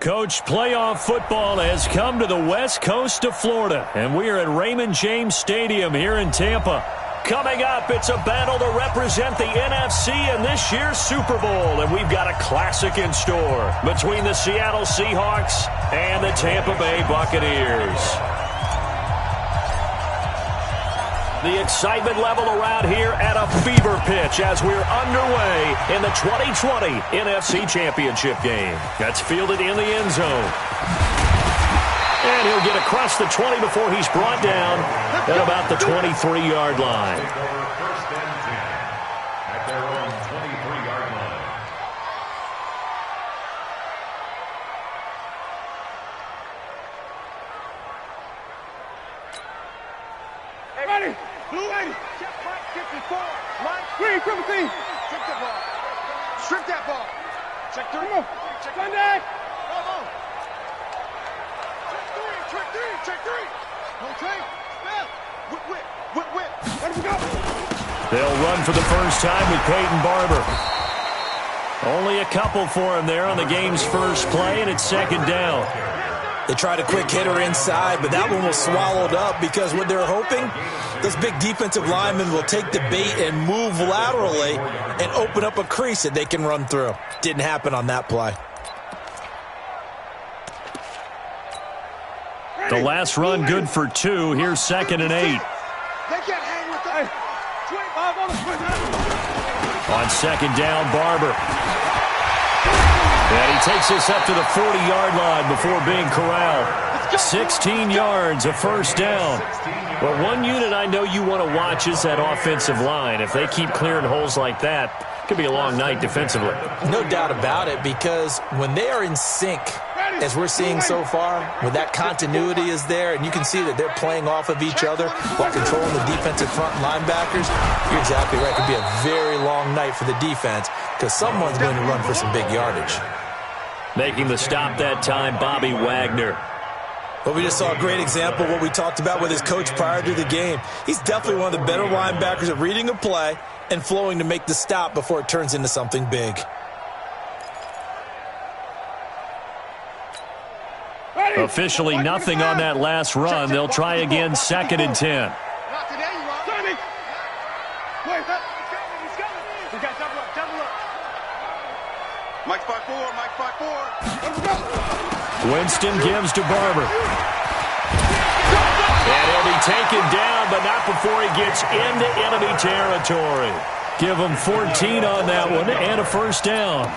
Coach, playoff football has come to the west coast of Florida, and we are at Raymond James Stadium here in Tampa. Coming up, it's a battle to represent the NFC in this year's Super Bowl, and we've got a classic in store between the Seattle Seahawks and the Tampa Bay Buccaneers. The excitement level around here at a fever pitch as we're underway in the 2020 NFC Championship game. That's fielded in the end zone. And he'll get across the 20 before he's brought down at about the 23-yard line. At their own 23-yard line. Ready? Blue 80. Check right 54. Line 3, triple T. Strip that ball. Strip that ball. Check 3. Come on. Check Sunday. Come on. Check 3. Check 3. Okay. Snap. Whip. Let him go. They'll run for the first time with Peyton Barber. Only a couple for him there on the game's first play, and it's second down. They tried a quick hitter inside, but that one was swallowed up because what they're hoping, those big defensive linemen will take the bait and move laterally and open up a crease that they can run through. Didn't happen on that play. The last run good for 2. Here's 2nd and 8. They can't hang with that. 25 on the 29. On second down, Barber. And he takes us up to the 40-yard line before being corralled. 16 yards, a first down. Well, one unit I know you want to watch is that offensive line. If they keep clearing holes like that, it could be a long night defensively. No doubt about it, because when they are in sync, as we're seeing so far, when that continuity is there, and you can see that they're playing off of each other while controlling the defensive front linebackers, you're exactly right. It could be a very long night for the defense because someone's going to run for some big yardage. Making the stop that time, Bobby Wagner. But we just saw a great example of what we talked about with his coach prior to the game. He's definitely one of the better linebackers at reading a play and flowing to make the stop before it turns into something big. Officially nothing on that last run. They'll try again, 2nd and 10. Mike 5-4. Winston gives to Barber. And he'll be taken down, but not before he gets into enemy territory. Give him 14 on that one and a first down.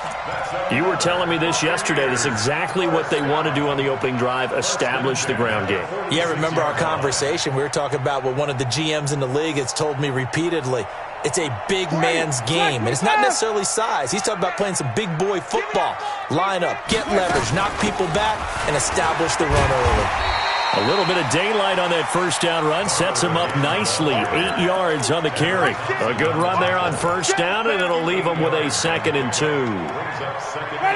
You were telling me this yesterday. This is exactly what they want to do on the opening drive, establish the ground game. Yeah, remember our conversation. We were talking about what one of the GMs in the league has told me repeatedly. It's a big man's game, and it's not necessarily size. He's talking about playing some big boy football. Line up, get leverage, knock people back, and establish the run early. A little bit of daylight on that first down run sets him up nicely. 8 yards on the carry. A good run there on first down, and it'll leave him with a 2nd and 2.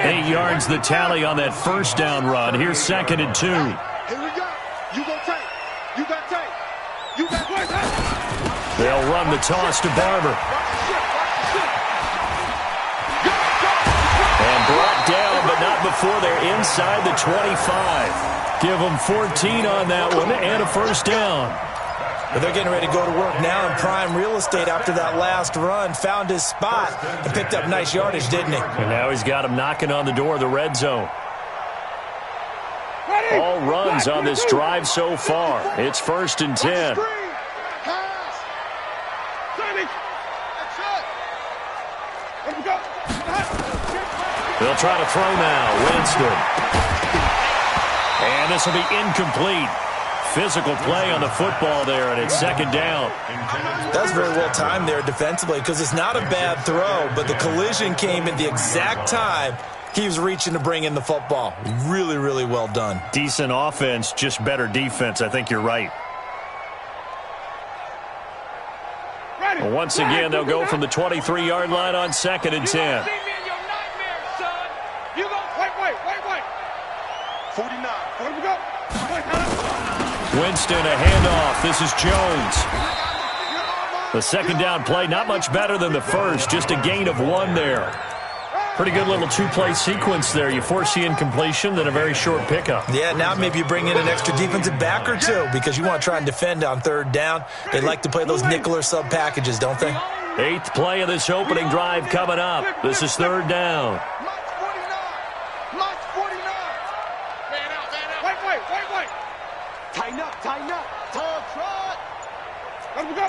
8 yards the tally on that first down run. Here's 2nd and 2. Here we go. You go take. You got take. You got take. They'll run the toss to Barber. And brought down, but not before they're inside the 25. Give them 14 on that one and a first down. But they're getting ready to go to work now in prime real estate after that last run. Found his spot and picked up nice yardage, didn't he? And now he's got him knocking on the door of the red zone. All runs on this drive so far. It's 1st and 10. They'll try to throw now. Winston. And this will be incomplete. Physical play on the football there, and it's 2nd down. That's very well timed there defensively because it's not a bad throw, but the collision came at the exact time he was reaching to bring in the football. Really, really well done. Decent offense, just better defense. I think you're right. Well, once again, they'll go from the 23-yard line on 2nd and 10. 49. Here we go. Winston, a handoff. This is Jones. The second down play, not much better than the first. Just a gain of 1 there. Pretty good little two-play sequence there. You force the incompletion, then a very short pickup. Yeah, now maybe you bring in an extra defensive back or two because you want to try and defend on third down. They like to play those nickel or sub packages, don't they? 8th play of this opening drive coming up. This is third down. Wait. Tighten up. Tall trot. Let him go.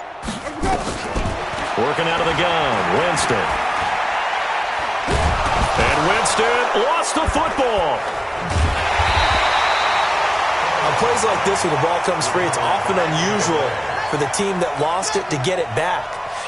Working out of the gun, Winston. And Winston lost the football. On plays like this where the ball comes free, it's often unusual for the team that lost it to get it back.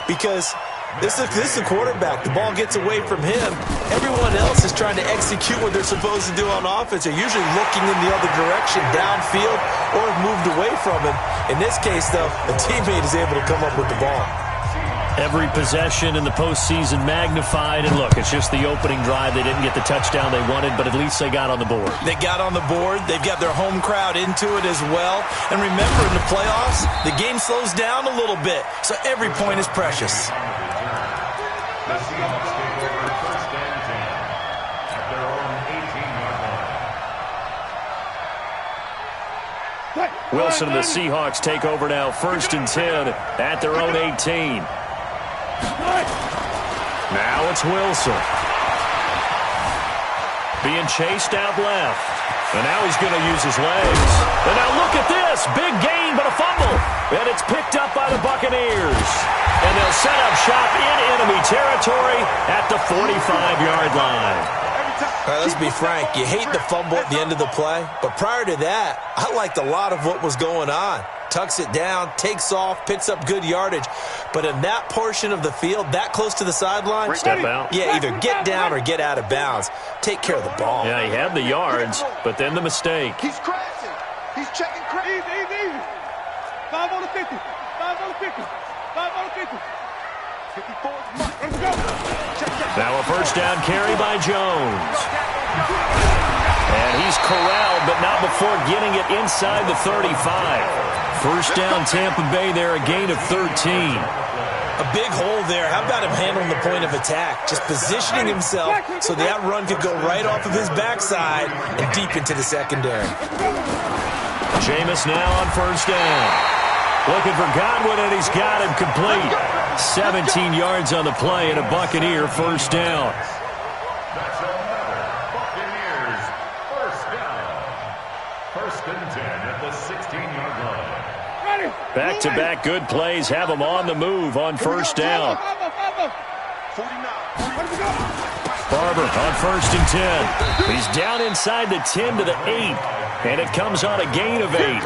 Because this is the quarterback. The ball gets away from him. Everyone else is trying to execute what they're supposed to do on offense. They're usually looking in the other direction, downfield, or have moved away from him. In this case, though, a teammate is able to come up with the ball. Every possession in the postseason magnified. And look, it's just the opening drive. They didn't get the touchdown they wanted, but at least they got on the board. They got on the board. They've got their home crowd into it as well. And remember, in the playoffs, the game slows down a little bit, so every point is precious. The Seahawks take over first and 10 at their own 18-yard line. Wilson and the Seahawks take over now, first and 10 at their own 18. Now it's Wilson. Being chased out left. And now he's going to use his legs. And now look at this. Big gain, but a fumble. And it's picked up by the Buccaneers. And they'll set up shop in enemy territory at the 45-yard line. All right, let's be frank. You hate the fumble at the end of the play, but prior to that, I liked a lot of what was going on. Tucks it down, takes off, picks up good yardage. But in that portion of the field, that close to the sideline, step out. Yeah, either get down or get out of bounds. Take care of the ball. Yeah, he had the yards, but then the mistake. He's crashing. He's checking crash. Easy. 5 on the 50. 5 on the 50. 5 on the 50. 54 is Mike. Let's go. Check. Now a first down carry by Jones. And he's corralled, but not before getting it inside the 35. First down Tampa Bay there, a gain of 13. A big hole there. How about him handling the point of attack? Just positioning himself so that run could go right off of his backside and deep into the secondary. Jameis now on first down. Looking for Godwin, and he's got him complete. 17 yards on the play and a Buccaneer first down. That's another Buccaneers first down. First and 10 at the 16-yard line. Back-to-back good plays have him on the move on first down. 49. Barber on first and 10. He's down inside the 10 to the 8, and it comes on a gain of 8.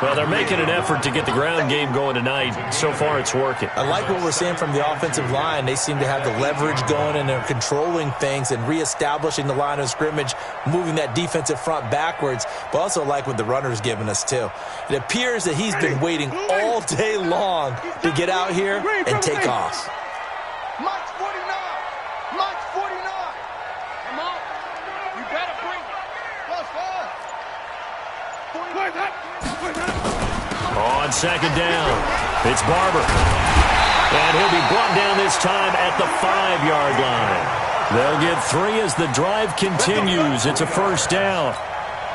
Well, they're making an effort to get the ground game going tonight. So far, it's working. I like what we're seeing from the offensive line. They seem to have the leverage going, and they're controlling things and reestablishing the line of scrimmage, moving that defensive front backwards. But also like what the runner's giving us, too. It appears that he's been waiting all day long to get out here and take off. Mike's 49. Mike's 49. Come on. You better bring it. Plus 5. 49. On second down, it's Barber. And he'll be brought down this time at the 5-yard line. They'll get 3 as the drive continues. It's a first down.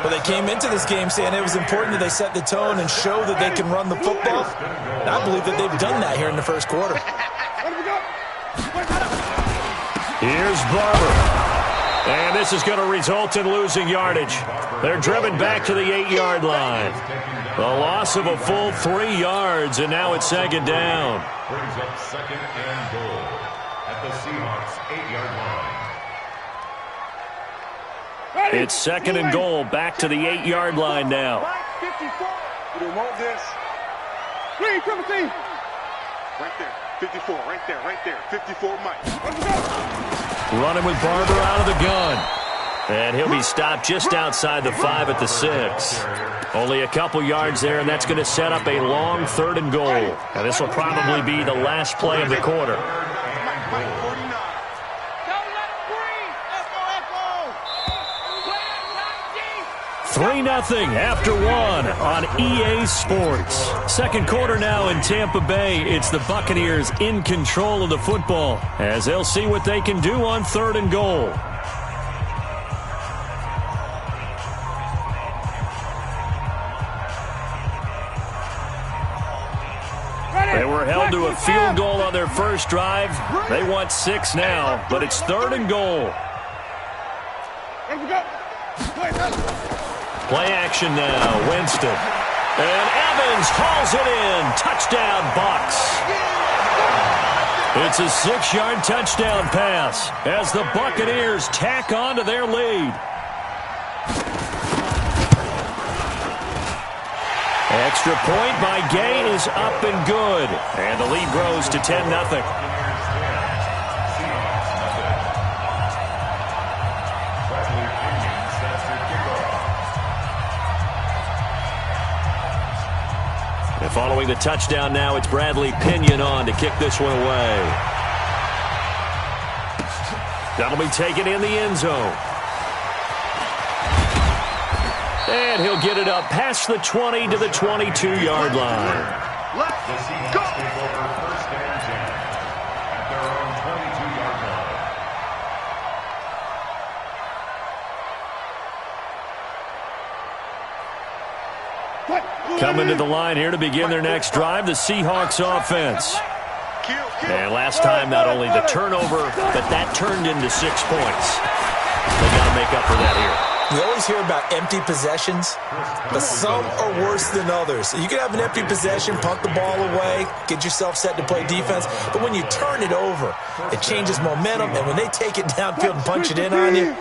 Well, they came into this game saying it was important that they set the tone and show that they can run the football. And I believe that they've done that here in the first quarter. Here's Barber. And this is going to result in losing yardage. They're driven back to the 8-yard line. The loss of a full 3 yards, and now it's second down. Brings up second and goal at the Seahawks 8-yard line. It's second and goal, back to the 8-yard line now. 54. You don't want this. Green, 17. Right there. 54, right there. 54, Mike. Running with Barber out of the gun. And he'll be stopped just outside the 5 at the 6. Only a couple yards there, and that's going to set up a long 3rd and goal. And this will probably be the last play of the quarter. 3-0 after one on EA Sports. Second quarter now in Tampa Bay. It's the Buccaneers in control of the football as they'll see what they can do on 3rd and goal. They were held to a field goal on their first drive. They want 6 now, but it's 3rd and goal. Play action now, Winston. And Evans hauls it in. Touchdown, Bucs. It's a 6-yard touchdown pass as the Buccaneers tack on to their lead. Extra point by Gay is up and good. And the lead grows to 10-0. And following the touchdown now, it's Bradley Pinion on to kick this one away. That'll be taken in the end zone. And he'll get it up past the 20 to the 22-yard line. Let's go! First and 10 at their own 22-yard line. Coming to the line here to begin their next drive, the Seahawks offense. And last time, not only the turnover, but that turned into 6 points. They got to make up for that here. We always hear about empty possessions, but some are worse than others. You can have an empty possession, punt the ball away, get yourself set to play defense, but when you turn it over, it changes momentum, and when they take it downfield and punch it in on you,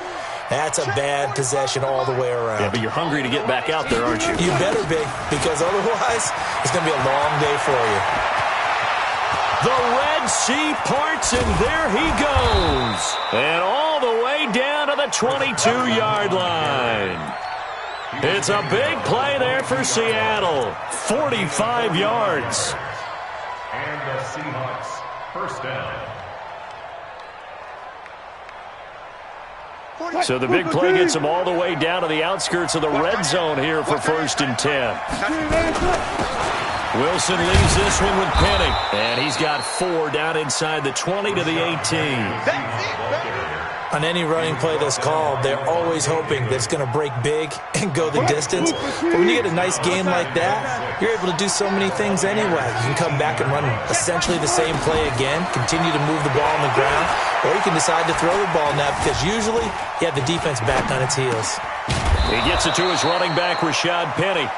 that's a bad possession all the way around. Yeah, but you're hungry to get back out there, aren't you? You better be, because otherwise, it's going to be a long day for you. The Red Sea parts, and there he goes. And all the way down to the 22-yard line. It's a big play there for Seattle. 45 yards. And the Seahawks first down. So the big play gets them all the way down to the outskirts of the red zone here for 1st and 10. Wilson leaves this one with Penny. And he's got 4 down inside the 20 to the 18. On any running play that's called, they're always hoping that it's going to break big and go the distance. But when you get a nice game like that, you're able to do so many things anyway. You can come back and run essentially the same play again, continue to move the ball on the ground, or you can decide to throw the ball now because usually you have the defense back on its heels. He gets it to his running back, Rashad Penny.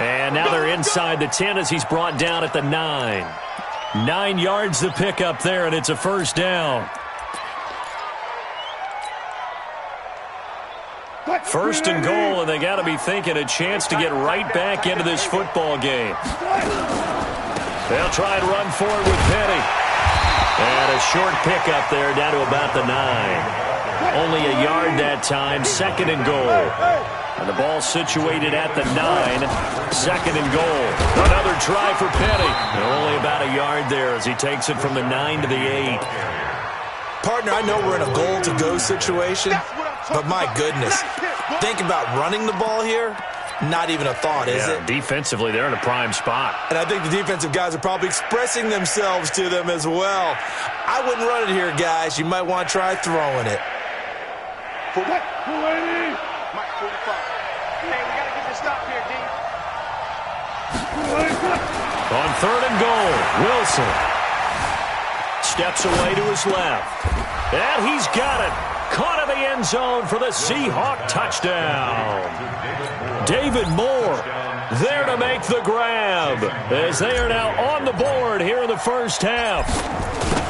And now they're inside the 10 as he's brought down at the 9. 9 yards the pickup there, and it's a first down. 1st and goal, and they got to be thinking a chance to get right back into this football game. They'll try and run for it with Penny. And a short pickup there down to about the 9. Only a yard that time, 2nd and goal. And the ball situated at the 9, 2nd and goal. Another try for Penny. And only about a yard there as he takes it from the 9 to the 8. Partner, I know we're in a goal-to-go situation, but my goodness, think about running the ball here. Not even a thought, is it? Defensively, they're in a prime spot. And I think the defensive guys are probably expressing themselves to them as well. I wouldn't run it here, guys. You might want to try throwing it. For what? Mike 45. Hey, we got to get this stop here, D. On 3rd and goal, Wilson steps away to his left. And he's got it. Caught in the end zone for the Seahawk touchdown. David Moore there to make the grab as they are now on the board here in the first half.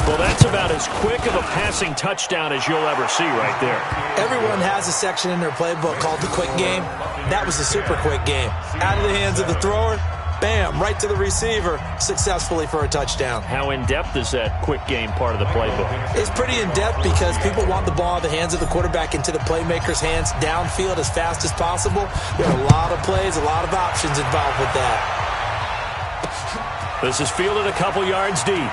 Well, that's about as quick of a passing touchdown as you'll ever see right there. Everyone has a section in their playbook called the quick game. That was a super quick game. Out of the hands of the thrower, bam, right to the receiver, successfully for a touchdown. How in-depth is that quick game part of the playbook? It's pretty in-depth because people want the ball out of the hands of the quarterback into the playmaker's hands downfield as fast as possible. There are a lot of plays, a lot of options involved with that. This is fielded a couple yards deep.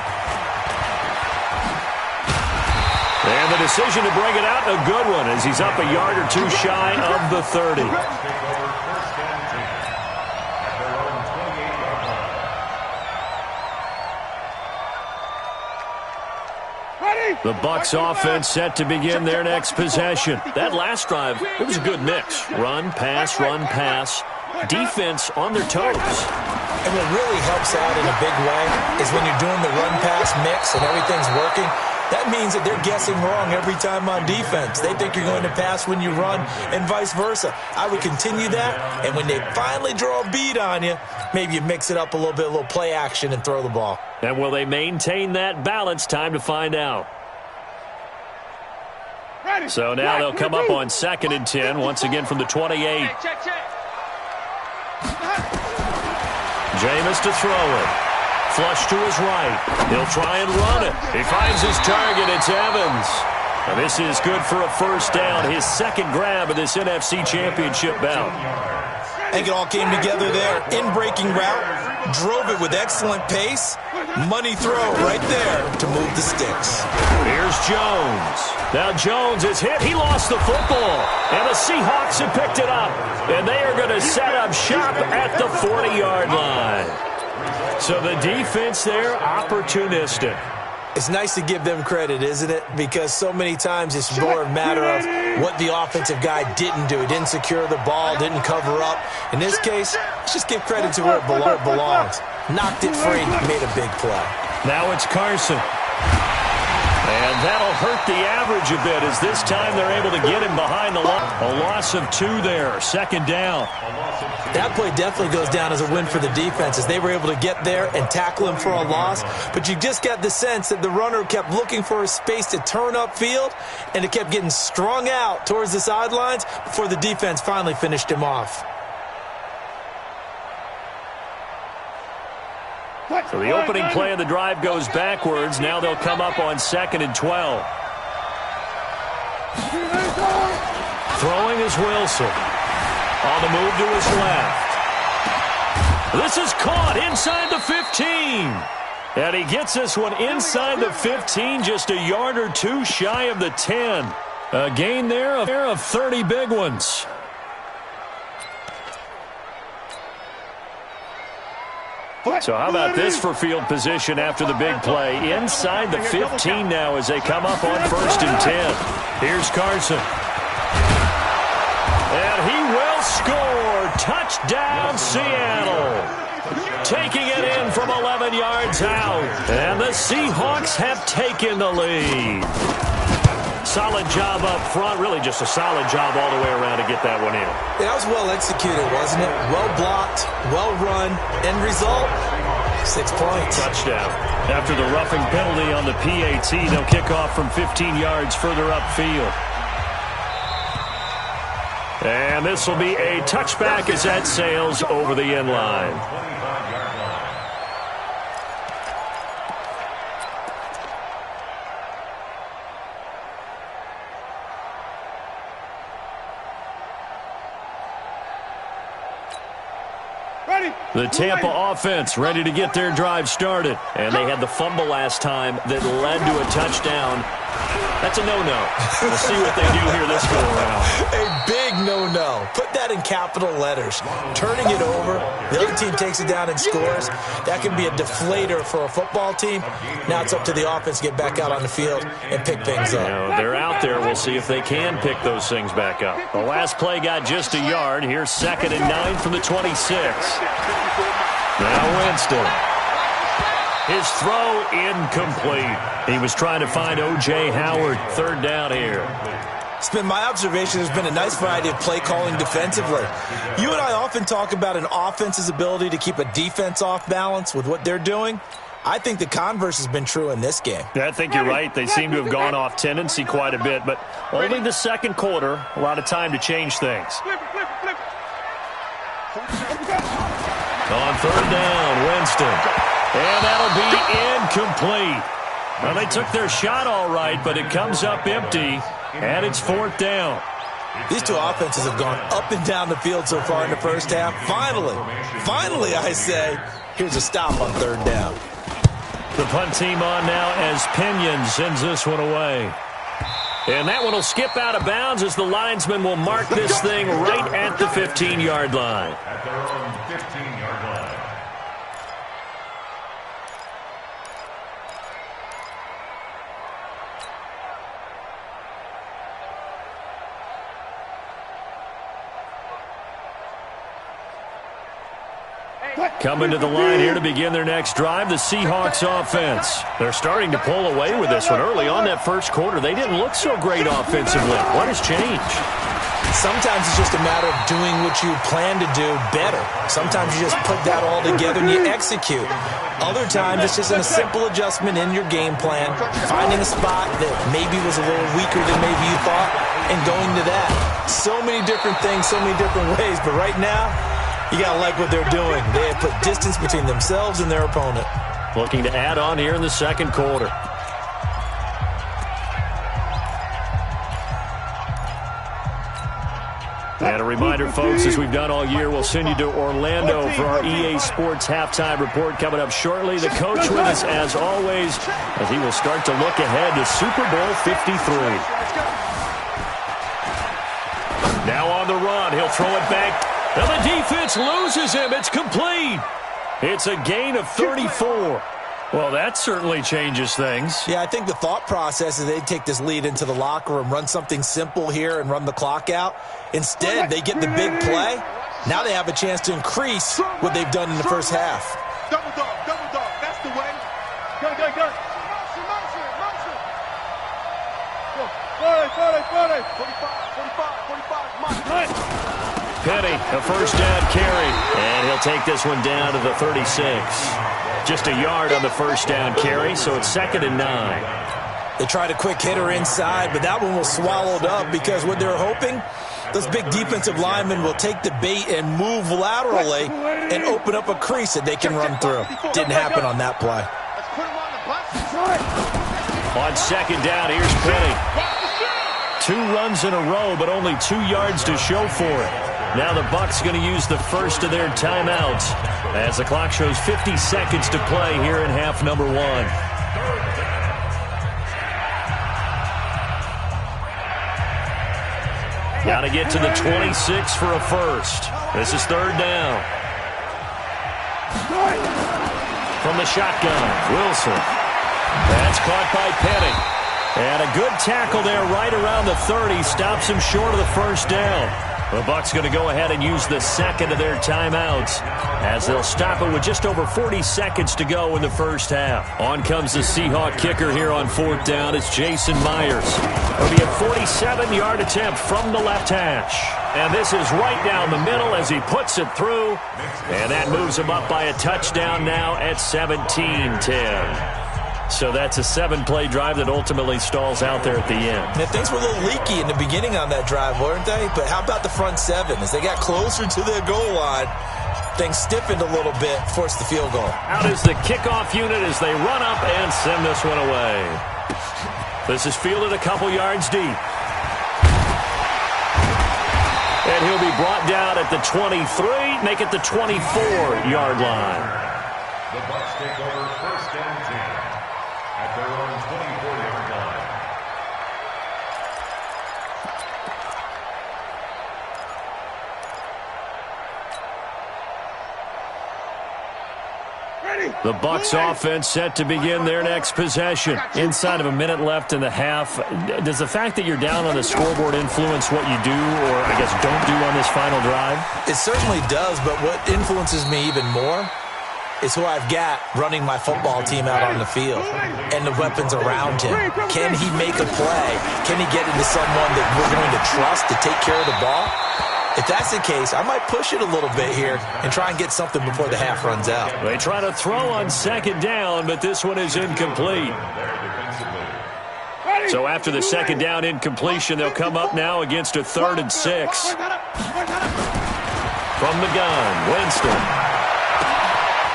And the decision to bring it out, a good one, as he's up a yard or two shy of the 30. The Bucs offense set to begin their next possession. That last drive, it was a good mix. Run, pass, defense on their toes. And what really helps out in a big way is when you're doing the run-pass mix and everything's working, that means that they're guessing wrong every time on defense. They think you're going to pass when you run and vice versa. I would continue that, and when they finally draw a bead on you, maybe you mix it up a little bit, a little play action, and throw the ball. And will they maintain that balance? Time to find out. So now they'll come up on 2nd and 10, once again from the 28. Jameis to throw it. Flush to his right. He'll try and run it. He finds his target. It's Evans. Now this is good for a first down. His second grab of this NFC Championship bout. I think it all came together there. In-breaking route. Drove it with excellent pace. Money throw right there to move the sticks. Here's Jones. Now Jones is hit. He lost the football. And the Seahawks have picked it up. And they are going to set up shop at the 40-yard line. So the defense there, opportunistic. It's nice to give them credit, isn't it? Because so many times it's more a matter of what the offensive guy didn't do. He didn't secure the ball, didn't cover up. In this case, let's just give credit to where it belongs. Knocked it free, made a big play. Now it's Carson. And that'll hurt the average a bit as this time they're able to get him behind the line. A loss of 2 there, 2nd down. That play definitely goes down as a win for the defense as they were able to get there and tackle him for a loss. But you just got the sense that the runner kept looking for a space to turn upfield, and it kept getting strung out towards the sidelines before the defense finally finished him off. So the opening play of the drive goes backwards. Now they'll come up on 2nd and 12. Throwing is Wilson. On the move to his left. This is caught inside the 15. And he gets this one inside the 15, just a yard or two shy of the 10. A gain there of 30 big ones. So how about this for field position after the big play? Inside the 15 now as they come up on 1st and 10. Here's Carson. And he will score. Touchdown, Seattle. Taking it in from 11 yards out. And the Seahawks have taken the lead. Solid job up front. Really just a solid job all the way around to get that one in. Yeah, that was well executed, wasn't it? Well blocked, well run. End result, 6 points. Touchdown. After the roughing penalty on the PAT, they'll kick off from 15 yards further upfield. And this will be a touchback as that sails over the end line. The Tampa offense ready to get their drive started. And they had the fumble last time that led to a touchdown. That's a no-no. We'll see what they do here this go-around. A big no-no. Put that in capital letters. Turning it over, the other team takes it down and scores. That can be a deflator for a football team. Now it's up to the offense to get back out on the field and pick things up. They're out there. We'll see if they can pick those things back up. The last play got just a yard. Here's 2nd and 9 from the 26. Now Winston. His throw incomplete. He was trying to find O.J. Howard. 3rd down here. It's been my observation there's been a nice variety of play calling defensively. You and I often talk about an offense's ability to keep a defense off balance with what they're doing. I think the converse has been true in this game. I think you're right. They seem to have gone off tendency quite a bit, but only the 2nd quarter. A lot of time to change things. On 3rd down, Winston. And that'll be incomplete. Well, they took their shot all right, but it comes up empty, and it's 4th down. These two offenses have gone up and down the field so far in the first half. Finally, I say, here's a stop on 3rd down. The punt team on now as Pinion sends this one away. And that one will skip out of bounds as the linesman will mark this thing right at the 15-yard line. At their own 15-yard line. Coming to the line here to begin their next drive, the Seahawks offense. They're starting to pull away with this one. Early on that first quarter, they didn't look so great offensively. What has changed? Sometimes it's just a matter of doing what you plan to do better. Sometimes you just put that all together and you execute. Other times it's just a simple adjustment in your game plan, finding a spot that maybe was a little weaker than maybe you thought, and going to that. So many different things, so many different ways, but right now, you got to like what they're doing. They have put distance between themselves and their opponent. Looking to add on here in the second quarter. And a reminder, folks, as we've done all year, we'll send you to Orlando for our EA Sports halftime report coming up shortly. The coach with us, as always, as he will start to look ahead to Super Bowl 53. Now on the run, he'll throw it back. And the defense loses him. It's complete. It's a gain of 34. Well, that certainly changes things. Yeah, I think the thought process is they take this lead into the locker room, run something simple here and run the clock out. Instead, they get the big play. Now they have a chance to increase what they've done in the first half. Double dog, that's the way. Go. Motion. 45, Penny, a first down carry, and he'll take this one down to the 36. Just a yard on the first down carry, so it's 2nd and 9. They tried a quick hitter inside, but that one was swallowed up because what they're hoping, those big defensive linemen will take the bait and move laterally and open up a crease that they can run through. Didn't happen on that play. On 2nd down, here's Penny. 2 runs in a row, but only 2 yards to show for it. Now the Bucs going to use the first of their timeouts as the clock shows 50 seconds to play here in half number 1. Got to get to the 26 for a first. This is 3rd down. From the shotgun, Wilson. That's caught by Penny. And a good tackle there right around the 30. Stops him short of the first down. The Bucs going to go ahead and use the second of their timeouts as they'll stop it with just over 40 seconds to go in the first half. On comes the Seahawk kicker here on 4th down. It's Jason Myers. It'll be a 47-yard attempt from the left hash. And this is right down the middle as he puts it through. And that moves him up by a touchdown now at 17-10. So that's a 7-play drive that ultimately stalls out there at the end. Now, things were a little leaky in the beginning on that drive, weren't they? But how about the front 7? As they got closer to their goal line, things stiffened a little bit, forced the field goal. Out is the kickoff unit as they run up and send this one away. This is fielded a couple yards deep. And he'll be brought down at the 23, make it the 24-yard line. The Bucs take over 1st and 10 at their own 24-yard line. The Bucs offense set to begin their next possession. Inside of a minute left in the half, does the fact that you're down on the scoreboard influence what you do or, I guess, don't do on this final drive? It certainly does, but what influences me even more is who I've got running my football team out on the field and the weapons around him. Can he make a play? Can he get into someone that we're going to trust to take care of the ball? If that's the case, I might push it a little bit here and try and get something before the half runs out. They try to throw on 2nd down, but this one is incomplete. So after the 2nd down incompletion, they'll come up now against a 3rd and 6. From the gun, Winston.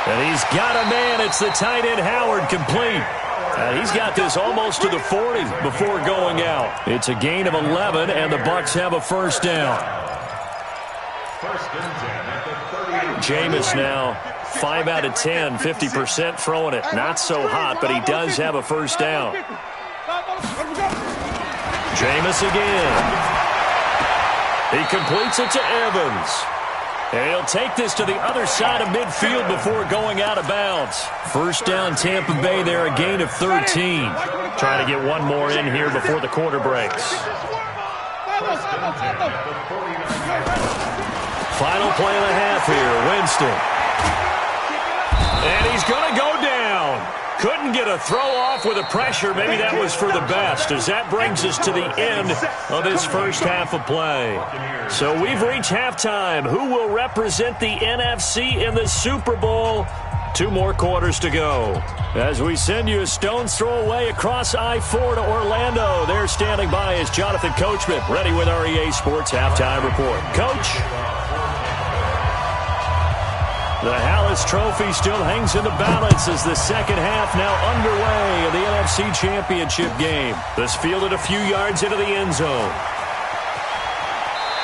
And he's got a man. It's the tight end, Howard, complete. He's got this almost to the 40 before going out. It's a gain of 11, and the Bucs have a first down. 1st and 10 at the 30. Jameis now 5 out of 10, 50% throwing it. Not so hot, but he does have a first down. Jameis again. He completes it to Evans. And he'll take this to the other side of midfield before going out of bounds. First down, Tampa Bay there, a gain of 13. Trying to get one more in here before the quarter breaks. Final play and a half here, Winston. And he's going to go down. Couldn't get a throw off with the pressure. Maybe that was for the best, as that brings us to the end of this first half of play. So we've reached halftime. Who will represent the NFC in the Super Bowl? 2 more quarters to go. As we send you a stone's throw away across I-4 to Orlando. There standing by is Jonathan Coachman, ready with our EA Sports Halftime Report. Coach? The Hallis Trophy still hangs in the balance as the second half now underway of the NFC Championship game. This fielded a few yards into the end zone.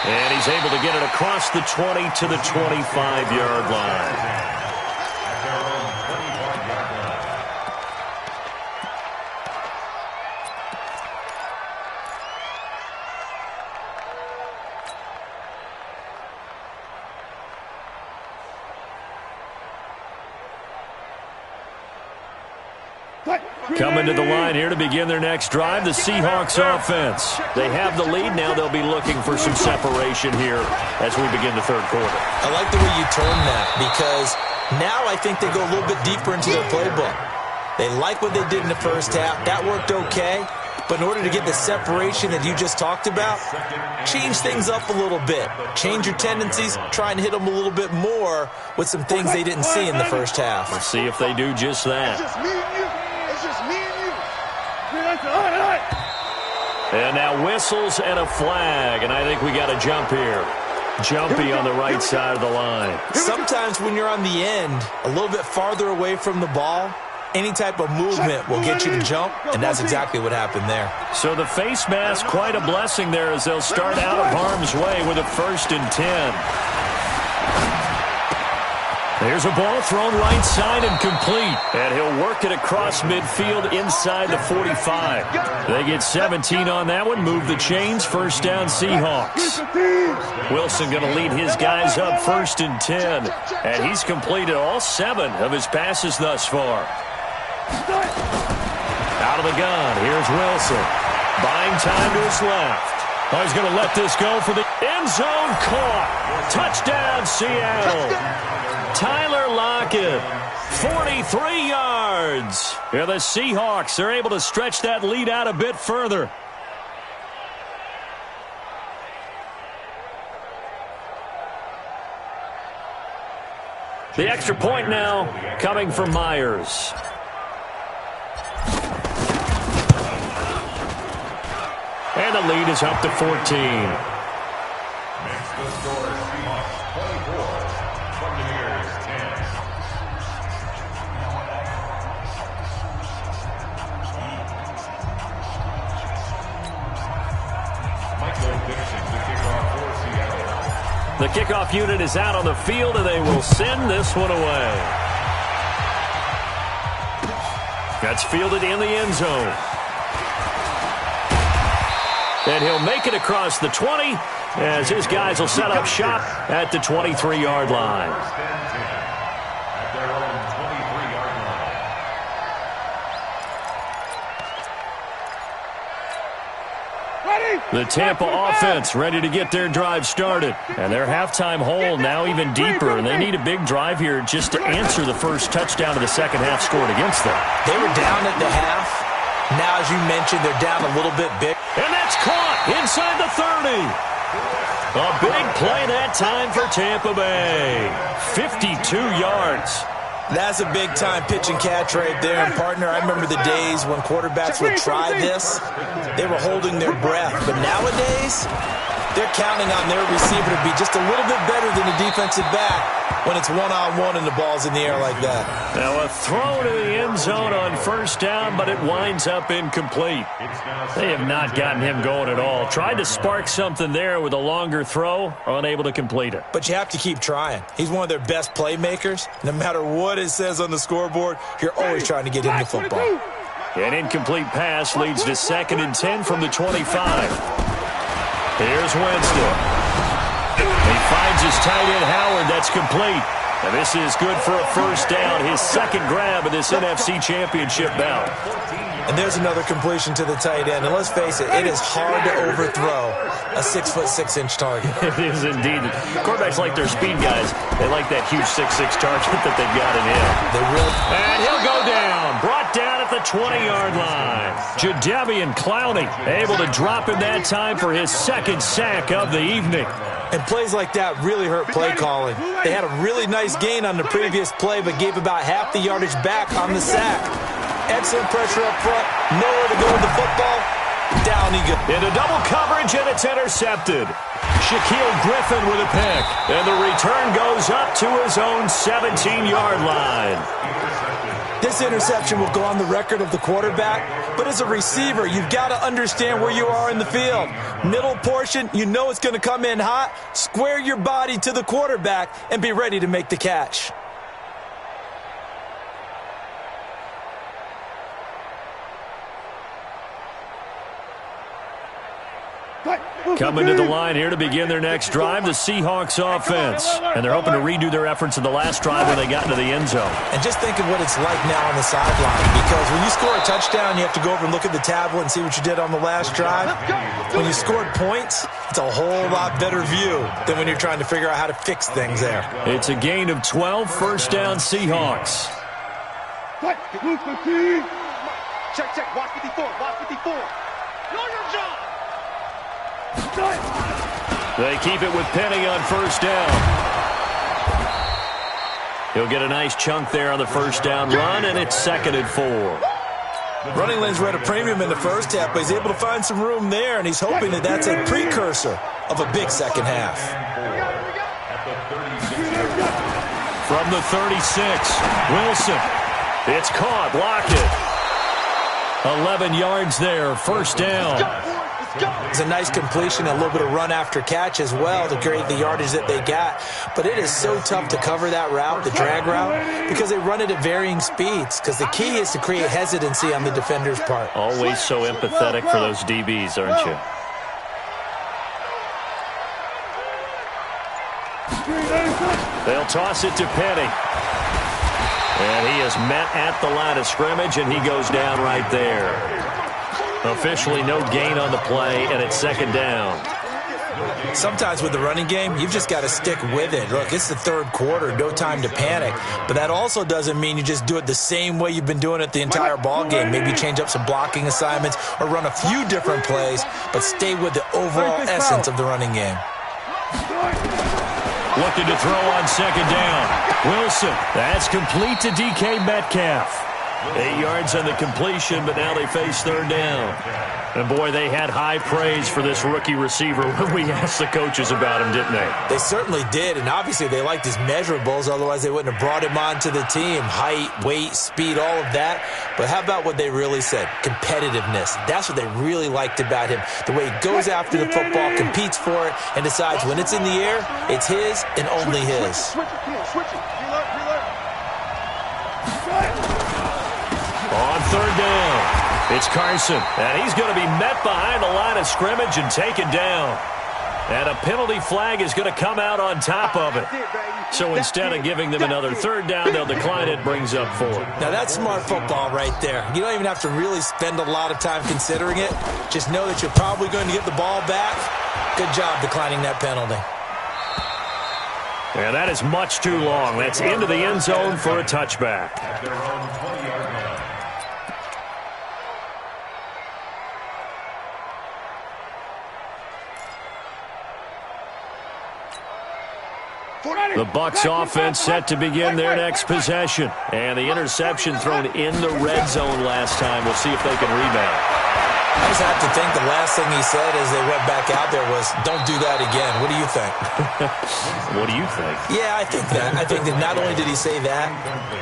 And he's able to get it across the 20 to the 25-yard line. Coming to the line here to begin their next drive, the Seahawks offense. They have the lead. Now they'll be looking for some separation here as we begin the third quarter. I like the way you turn that, because now I think they go a little bit deeper into their playbook. They like what they did in the first half. That worked okay. But in order to get the separation that you just talked about, change things up a little bit. Change your tendencies. Try and hit them a little bit more with some things they didn't see in the first half. Let's see if they do just that. It's just me and you. It's just me and you. And now whistles and a flag, and I think we got a jump here. Jumpy on the right side of the line. Sometimes when you're on the end, a little bit farther away from the ball, any type of movement will get you to jump, and that's exactly what happened there. So the face mask, quite a blessing there as they'll start out of harm's way with a 1st and 10. There's a ball thrown right side and complete. And he'll work it across midfield inside the 45. They get 17 on that one, move the chains, first down Seahawks. Wilson going to lead his guys up 1st and 10. And he's completed all 7 of his passes thus far. Out of the gun, here's Wilson. Buying time to his left. Oh, he's going to let this go for the end zone. Caught. Touchdown, Seattle. Tyler Lockett, 43 yards. Yeah, the Seahawks are able to stretch that lead out a bit further. The extra point now coming from Myers. And the lead is up to 14. Makes the score Seahawks 24, Buccaneers 10. Michael Dixon to kick off for Seattle. The kickoff unit is out on the field, and they will send this one away. That's fielded in the end zone. And he'll make it across the 20 as his guys will set up shop at the 23-yard line. At their own 23-yard line. The Tampa offense ready to get their drive started. And their halftime hole now even deeper, and they need a big drive here just to answer the first touchdown of the second half scored against them. They were down at the half. Now, as you mentioned, they're down a little bit big. And that's caught inside the 30. A big play that time for Tampa Bay. 52 yards. That's a big-time pitch and catch right there. And, partner, I remember the days when quarterbacks would try this. They were holding their breath. But nowadays, they're counting on their receiver to be just a little bit better than the defensive back when it's one-on-one and the ball's in the air like that. Now a throw to the end zone on first down, but it winds up incomplete. They have not gotten him going at all. Tried to spark something there with a longer throw, unable to complete it. But you have to keep trying. He's one of their best playmakers. No matter what it says on the scoreboard, you're always trying to get him the football. An incomplete pass leads to 2nd and 10 from the 25. Here's Winston. He finds his tight end, Howard. That's complete. And this is good for a first down, his 2nd grab of this NFC Championship bout. And there's another completion to the tight end. And let's face it, it is hard to overthrow a 6'6" target. It is indeed. Quarterbacks like their speed guys. They like that huge 6'6" target that they've got in him. They really. And he'll go down. Brought down at the 20-yard line. Jadeveon Clowney able to drop him that time for his 2nd sack of the evening. And plays like that really hurt play calling. They had a really nice gain on the previous play, but gave about half the yardage back on the sack. Excellent pressure up front. Nowhere to go with the football. Down he goes. Into double coverage, and it's intercepted. Shaquille Griffin with a pick. And the return goes up to his own 17-yard line. This interception will go on the record of the quarterback, but as a receiver, you've got to understand where you are in the field. Middle portion, you know it's going to come in hot. Square your body to the quarterback and be ready to make the catch. Coming to the line here to begin their next drive, the Seahawks offense. And they're hoping to redo their efforts in the last drive when they got into the end zone. And just think of what it's like now on the sideline. Because when you score a touchdown, you have to go over and look at the tablet and see what you did on the last drive. When you scored points, it's a whole lot better view than when you're trying to figure out how to fix things there. It's a gain of 12, first down Seahawks. Check, check. Watch 54. Watch 54. Know your job. They keep it with Penny on first down. He'll get a nice chunk there on the first down run, and it's 2nd and 4. Running lanes were at a premium in the first half, but he's able to find some room there, and he's hoping that that's a precursor of a big second half. From the 36, Wilson. It's caught, blocked it. 11 yards there, first down. It's a nice completion, a little bit of run after catch as well to create the yardage that they got. But it is so tough to cover that route, the drag route, because they run it at varying speeds. Because the key is to create hesitancy on the defender's part. Always so empathetic for those DBs, aren't you? They'll toss it to Penny. And he is met at the line of scrimmage, and he goes down right there. Officially no gain on the play, and it's 2nd down. Sometimes with the running game, you've just got to stick with it. Look, it's the 3rd quarter, no time to panic. But that also doesn't mean you just do it the same way you've been doing it the entire ball game. Maybe change up some blocking assignments or run a few different plays, but stay with the overall essence of the running game. Looking to throw on 2nd down. Wilson, that's complete to DK Metcalf. 8 yards on the completion, but now they face 3rd down. And, boy, they had high praise for this rookie receiver when we asked the coaches about him, didn't they? They certainly did, and obviously they liked his measurables. Otherwise, they wouldn't have brought him onto the team. Height, weight, speed, all of that. But how about what they really said? Competitiveness. That's what they really liked about him. The way he goes after the football, competes for it, and decides when it's in the air, it's his and only his. Switch it. On 3rd down, it's Carson, and he's going to be met behind the line of scrimmage and taken down. And a penalty flag is going to come out on top of it. So instead of giving them another 3rd down, they'll decline it, brings up 4. Now that's smart football right there. You don't even have to really spend a lot of time considering it. Just know that you're probably going to get the ball back. Good job declining that penalty. And that is much too long. That's into the end zone for a touchback. The Bucs offense set to begin their next possession. And the interception thrown in the red zone last time. We'll see if they can rebound. I just have to think the last thing he said as they went back out there was, don't do that again. What do you think? What do you think? Yeah, I think that. I think that not only did he say that,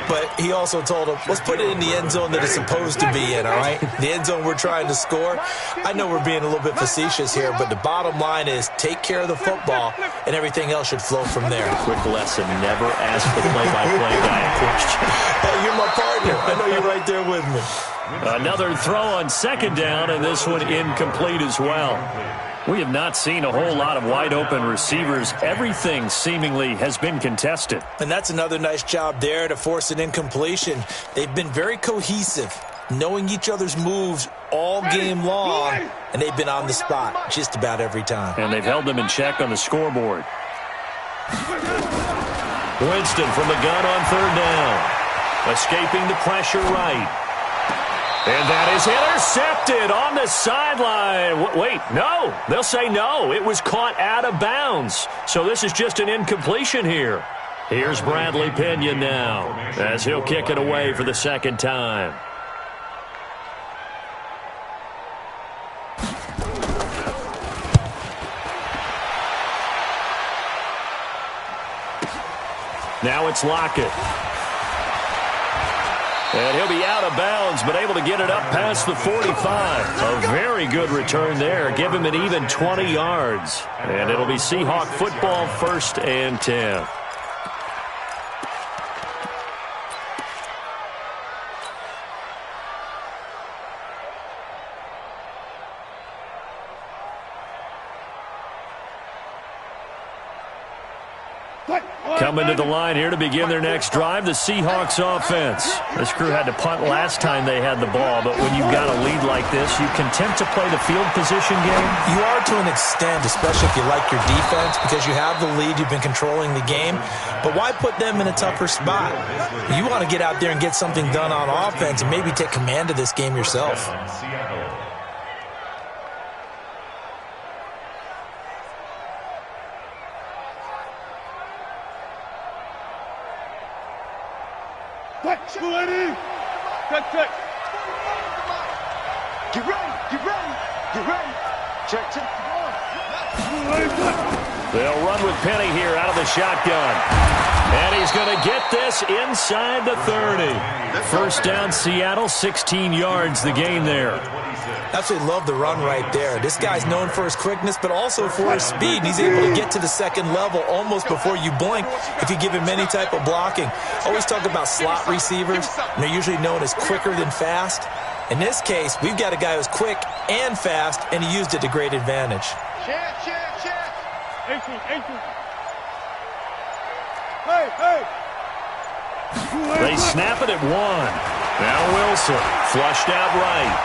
but he also told him, let's put it in the end zone that it's supposed to be in, all right? The end zone we're trying to score. I know we're being a little bit facetious here, but the bottom line is take care of the football, and everything else should flow from there. Quick lesson, never ask the play-by-play guy a question. Hey, you're my partner. partner. I know you're right there with me. Another throw on second down, and this one incomplete as well. We have not seen a whole lot of wide-open receivers. Everything seemingly has been contested. And that's another nice job there to force an incompletion. They've been very cohesive, knowing each other's moves all game long, and they've been on the spot just about every time. And they've held them in check on the scoreboard. Winston from the gun on third down. Escaping the pressure right. And that is intercepted on the sideline. Wait, no. They'll say no. It was caught out of bounds. So this is just an incompletion here. Here's Bradley Pinion now as he'll kick it away for the second time. Now it's Lockett. And he'll be out of bounds, but able to get it up past the 45. A very good return there. Give him an even 20 yards. And it'll be Seahawk football, 1st and 10. Coming to the line here to begin their next drive, the Seahawks offense. This crew had to punt last time they had the ball, but when you've got a lead like this, you content to play the field position game? You are to an extent, especially if you like your defense, because you have the lead, you've been controlling the game. But why put them in a tougher spot? You want to get out there and get something done on offense and maybe take command of this game yourself. Check. Get ready. Check. They'll run with Penny here out of the shotgun. And he's going to get this inside the 30. First down, Seattle, 16 yards the gain there. Absolutely love the run right there. This guy's known for his quickness, but also for his speed. He's able to get to the second level almost before you blink if you give him any type of blocking. Always talk about slot receivers, and they're usually known as quicker than fast. In this case, we've got a guy who's quick and fast, and he used it to great advantage. Check. 18. Hey. They snap it at 1. Now Wilson, flushed out right.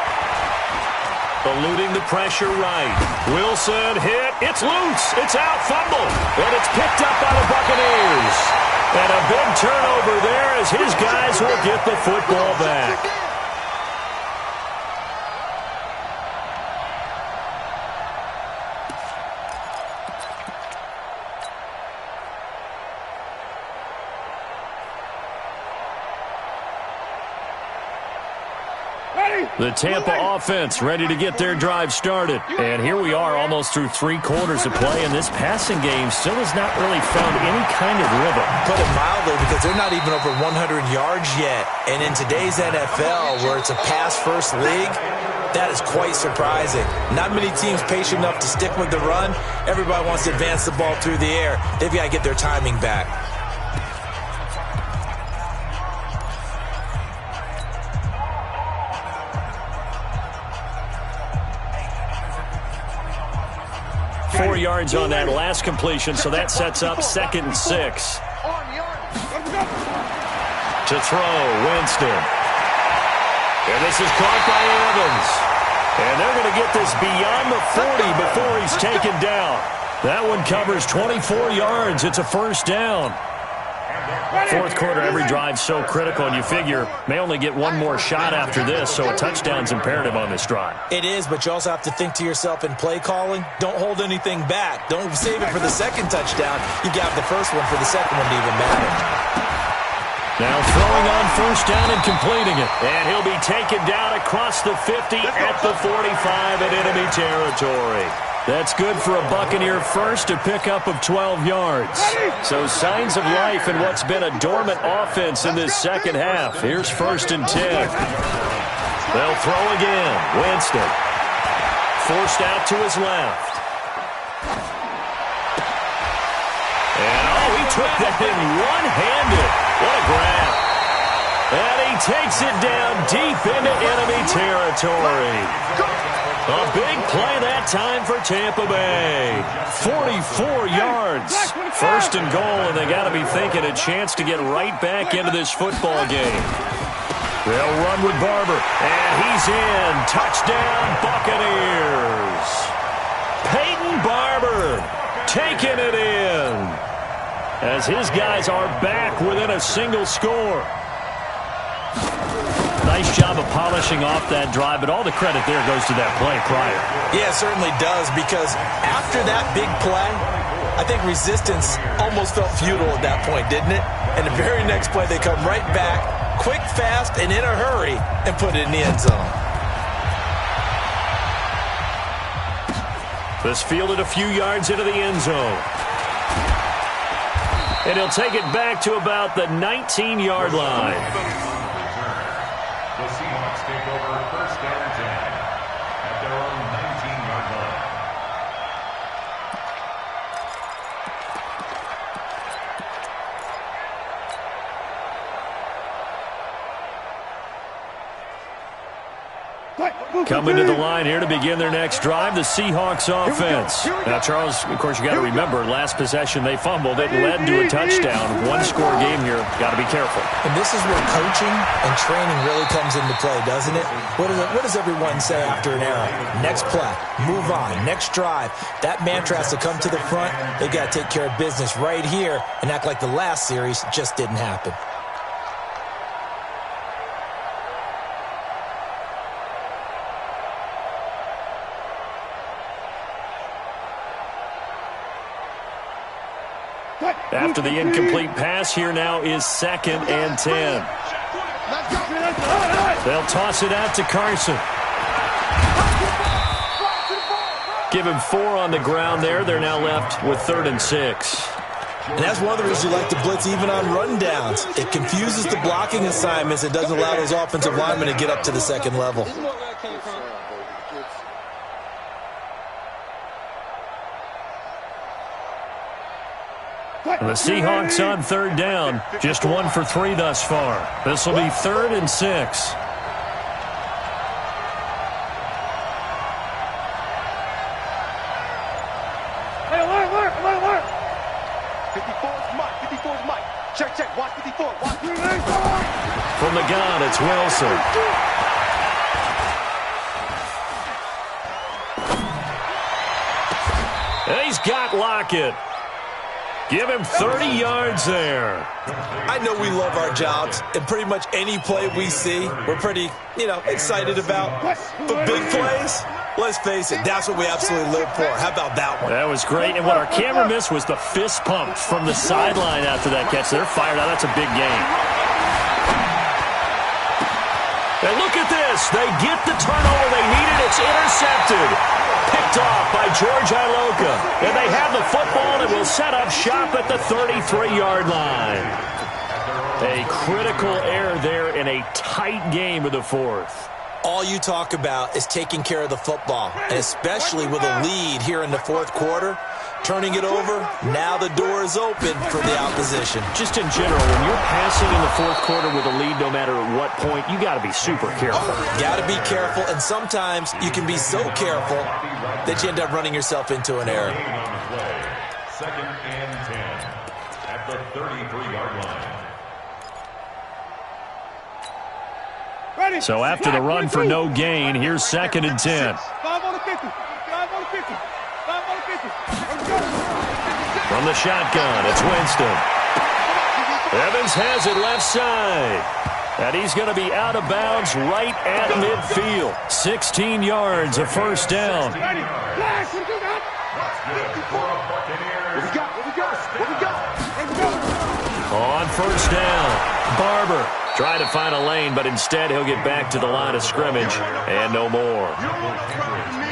Eluding the pressure right. Wilson hit. It's loose. It's out. Fumble. And it's picked up by the Buccaneers. And a big turnover there as his guys will get the football back. The Tampa offense ready to get their drive started. And here we are almost through 3 quarters of play, and this passing game still has not really found any kind of rhythm. Put it mildly, because they're not even over 100 yards yet. And in today's NFL, where it's a pass-first league, that is quite surprising. Not many teams patient enough to stick with the run. Everybody wants to advance the ball through the air. They've got to get their timing back. Yards on that last completion, so that sets up 2nd and 6. To throw, Winston. And this is caught by Evans. And they're going to get this beyond the 40 before he's taken down. That one covers 24 yards. It's a first down. 4th quarter, every drive so critical, and you figure may only get one more shot after this, so a touchdown's imperative on this drive. It is, but you also have to think to yourself in play calling, don't hold anything back. Don't save it for the second touchdown. You got the first one for the second one to even matter. Now throwing on first down and completing it. And he'll be taken down across the 50 at the 45 at enemy territory. That's good for a Buccaneer first, a pickup of 12 yards. So signs of life in what's been a dormant offense in this second half. Here's 1st and 10. They'll throw again. Winston. Forced out to his left. And, he took that in one-handed. What a grab. And he takes it down deep into enemy territory. A big play that time for Tampa Bay. 44 yards. First and goal, and they got to be thinking a chance to get right back into this football game. They'll run with Barber, and he's in. Touchdown, Buccaneers. Peyton Barber taking it in as his guys are back within a single score. Nice job of polishing off that drive, but all the credit there goes to that play prior. Yeah, it certainly does, because after that big play, I think resistance almost felt futile at that point, didn't it? And the very next play, they come right back, quick, fast, and in a hurry, and put it in the end zone. This fielded a few yards into the end zone. And he'll take it back to about the 19-yard line. The Seahawks take over first and 10 at their own 19-yard line. Coming to the line here to begin their next drive, the Seahawks offense. Now, Charles, of course, you got to remember, last possession they fumbled. It led to a touchdown. One-score game here. Got to be careful. And this is where coaching and training really comes into play, doesn't it? What does everyone say after an error? Next play, move on, next drive. That mantra has to come to the front. They've got to take care of business right here and act like the last series just didn't happen. After the incomplete pass, here now is 2nd and 10. They'll toss it out to Carson. Give him 4 on the ground there. They're now left with 3rd and 6. And that's one of the reasons you like to blitz even on rundowns. It confuses the blocking assignments. It doesn't allow those offensive linemen to get up to the second level. And the Seahawks on 3rd down. Just 1 for 3 thus far. This will be 3rd and 6. Hey, alert. 54's Mike. Check. Watch 54. Watch. From the gun, it's Wilson. And he's got Lockett. Give him 30 yards there. I know we love our jobs, and pretty much any play we see, we're pretty, excited about. But big plays, let's face it, that's what we absolutely live for. How about that one? That was great, and what our camera missed was the fist pump from the sideline after that catch. They're fired out. That's a big game. And look at this. They get the turnover they needed. It's intercepted. Picked off by George Iloka. And they have the football and will set up shop at the 33-yard line. A critical error there in a tight game of the 4th. All you talk about is taking care of the football, and especially with a lead here in the 4th quarter. Turning it over, now the door is open for the opposition. Just in general, when you're passing in the 4th quarter with a lead, no matter at what point, you got to be super careful. Got to be careful, and sometimes you can be so careful that you end up running yourself into an error. 2nd and 10 at the 33-yard line. So after the run for no gain, here's 2nd and 10. 5 on the 50. 5 on the 50. 5 on the 50. From the shotgun, it's Winston. Evans has it left side. And he's going to be out of bounds right at midfield. 16 yards, a first down. What we got? On first down, Barber tried to find a lane, but instead he'll get back to the line of scrimmage and no more.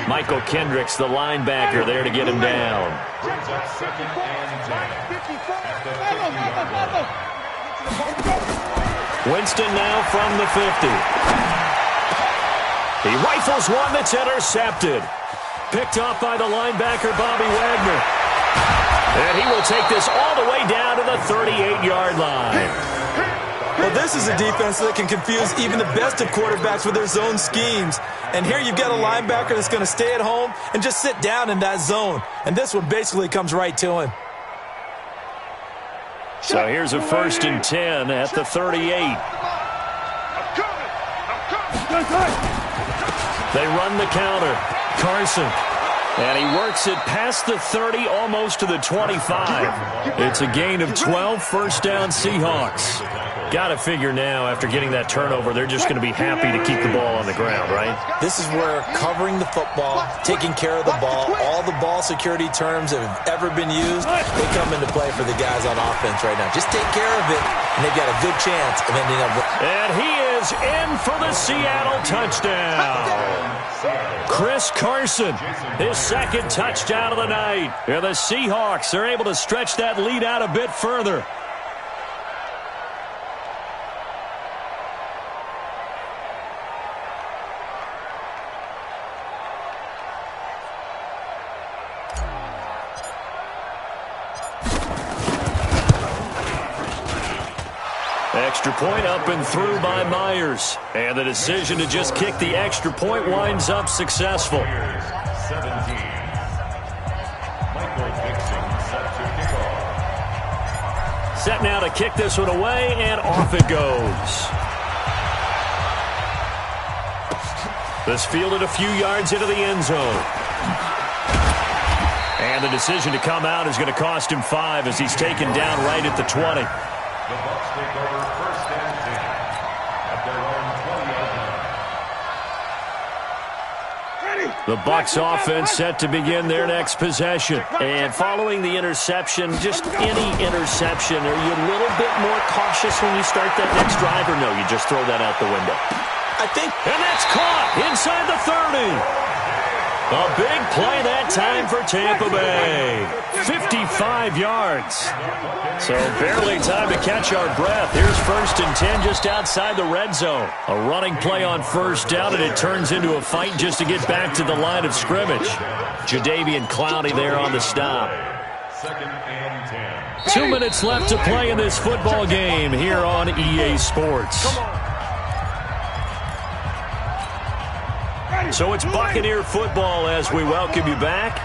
Michael Kendricks, the linebacker, there to get him down. Winston now from the 50. He rifles one that's intercepted. Picked off by the linebacker, Bobby Wagner. And he will take this all the way down to the 38-yard line. Well, this is a defense that can confuse even the best of quarterbacks with their zone schemes. And here you've got a linebacker that's going to stay at home and just sit down in that zone. And this one basically comes right to him. So here's a 1st and 10 at the 38. They run the counter. Carson. And he works it past the 30, almost to the 25. It's a gain of 12, first down Seahawks. Got to figure now, after getting that turnover, they're just going to be happy to keep the ball on the ground, right? This is where covering the football, taking care of the ball, all the ball security terms that have ever been used, they come into play for the guys on offense right now. Just take care of it, and they've got a good chance of ending up. And he is in for the Seattle touchdown. Chris Carson, his 2nd touchdown of the night. And the Seahawks are able to stretch that lead out a bit further. Extra point up and through by Myers. And the decision to just kick the extra point winds up successful. 17. Michael Dixon set to kick off. Set now to kick this one away, and off it goes. This fielded a few yards into the end zone. And the decision to come out is going to cost him 5 as he's taken down right at the 20. The Bucs take over 1st and 10 at their own 20-yard line. The Bucs offense set to begin their next possession. And following the interception, just any interception, are you a little bit more cautious when you start that next drive, or no, you just throw that out the window? I think. And that's caught inside the 30. A big play that time for Tampa Bay. 55 yards. So barely time to catch our breath. Here's 1st and 10 just outside the red zone. A running play on 1st down, and it turns into a fight just to get back to the line of scrimmage. Jadeveon Clowney there on the stop. 2nd and 10. 2 minutes left to play in this football game here on EA Sports. So it's Buccaneer football as we welcome you back.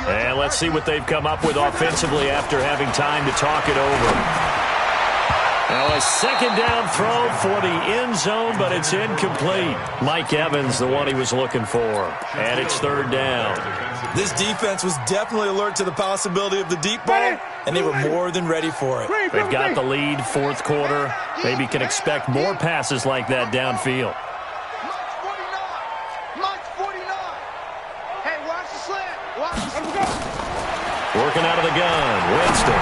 And let's see what they've come up with offensively after having time to talk it over. Now a 2nd down throw for the end zone, but it's incomplete. Mike Evans, the one he was looking for. And it's 3rd down. This defense was definitely alert to the possibility of the deep ball, and they were more than ready for it. They've got the lead, 4th quarter. Maybe can expect more passes like that downfield. Working out of the gun, Winston.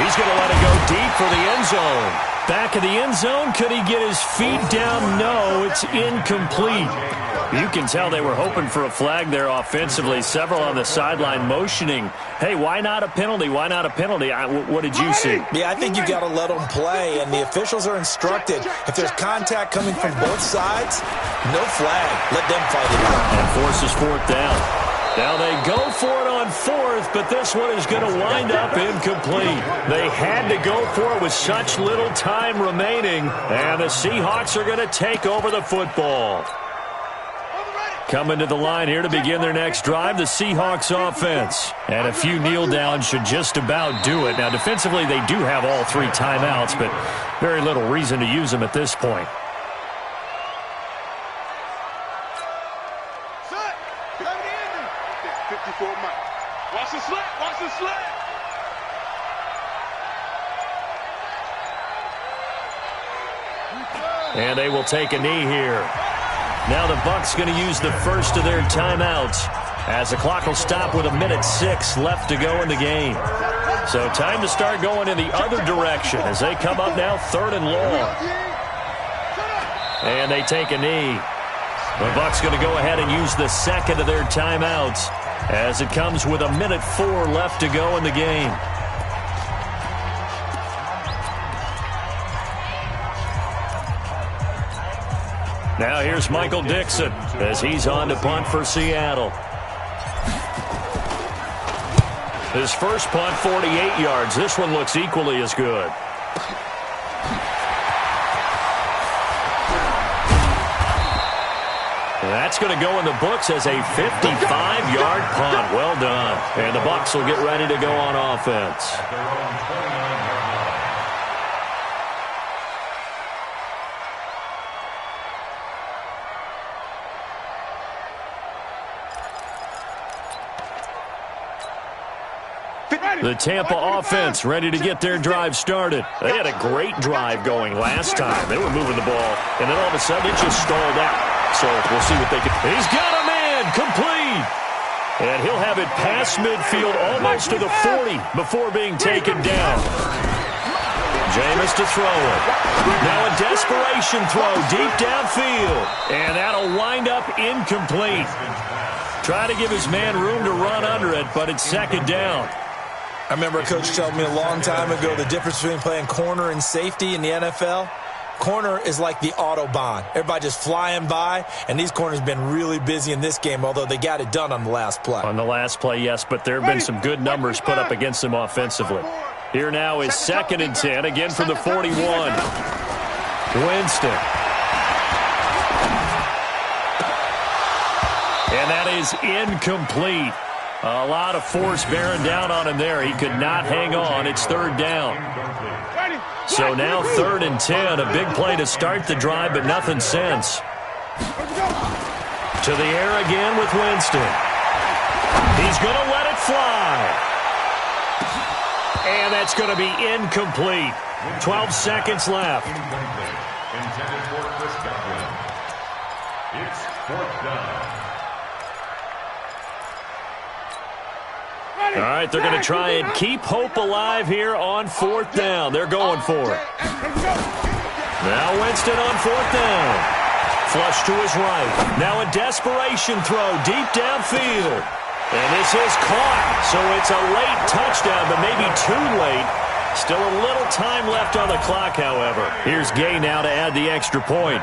He's going to let it go deep for the end zone. Back of the end zone, could he get his feet down? No, it's incomplete. You can tell they were hoping for a flag there offensively. Several on the sideline motioning, hey, why not a penalty? Why not a penalty? What did you see? Yeah, I think you got to let them play, and the officials are instructed. If there's contact coming from both sides, no flag. Let them fight it out. And forces 4th down. Now they go for it on 4th, but this one is going to wind up incomplete. They had to go for it with such little time remaining, and the Seahawks are going to take over the football. Coming to the line here to begin their next drive, the Seahawks offense. And a few kneel downs should just about do it. Now defensively they do have all 3 timeouts, but very little reason to use them at this point. Watch the slant, watch the slant. And they will take a knee here. Now the Bucs going to use the first of their timeouts as the clock will stop with 1:06 left to go in the game. So time to start going in the other direction as they come up now 3rd and long. And they take a knee. The Bucs going to go ahead and use the second of their timeouts as it comes with 1:04 left to go in the game. Now here's Michael Dixon as he's on to punt for Seattle. His first punt, 48 yards. This one looks equally as good. That's going to go in the books as a 55-yard punt. Well done. And the Bucs will get ready to go on offense. At their own 29-yard line. The Tampa offense ready to get their drive started. They had a great drive going last time. They were moving the ball, and then all of a sudden it just stalled out. So we'll see what they can. He's got a man complete. And he'll have it past midfield almost to the 40 before being taken down. Jameis to throw it. Now a desperation throw deep downfield. And that'll wind up incomplete. Try to give his man room to run under it, but it's second down. I remember a coach told me a long time ago the difference between playing corner and safety in the NFL. Corner is like the Autobahn. Everybody just flying by, and these corners have been really busy in this game, although they got it done on the last play. On the last play, yes, but there have been some good numbers put up against them offensively. Here now is 2nd and 10, again from the 41. Winston. And that is incomplete. A lot of force bearing down on him there. He could not hang on. It's 3rd down. So now 3rd and 10. A big play to start the drive, but nothing since. To the air again with Winston. He's going to let it fly. And that's going to be incomplete. 12 seconds left. Intended for Chris Godwin. It's 4th down. All right, they're going to try and keep hope alive here on 4th down. They're going for it. Now Winston on 4th down. Flush to his right. Now a desperation throw deep downfield. And this is caught. So it's a late touchdown, but maybe too late. Still a little time left on the clock, however. Here's Gay now to add the extra point.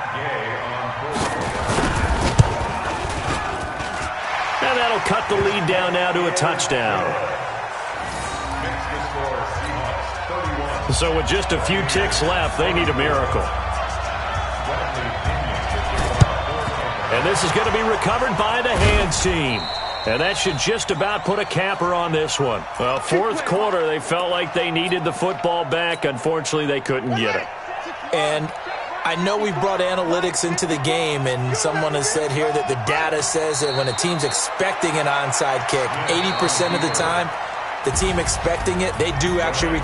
And that'll cut the lead down now to a touchdown. So with just a few ticks left, they need a miracle. And this is going to be recovered by the hands team. And that should just about put a capper on this one. Well, 4th quarter, they felt like they needed the football back. Unfortunately, they couldn't get it. And I know we brought analytics into the game, and someone has said here that the data says that when a team's expecting an onside kick, 80% of the time, the team expecting it, they do actually recover.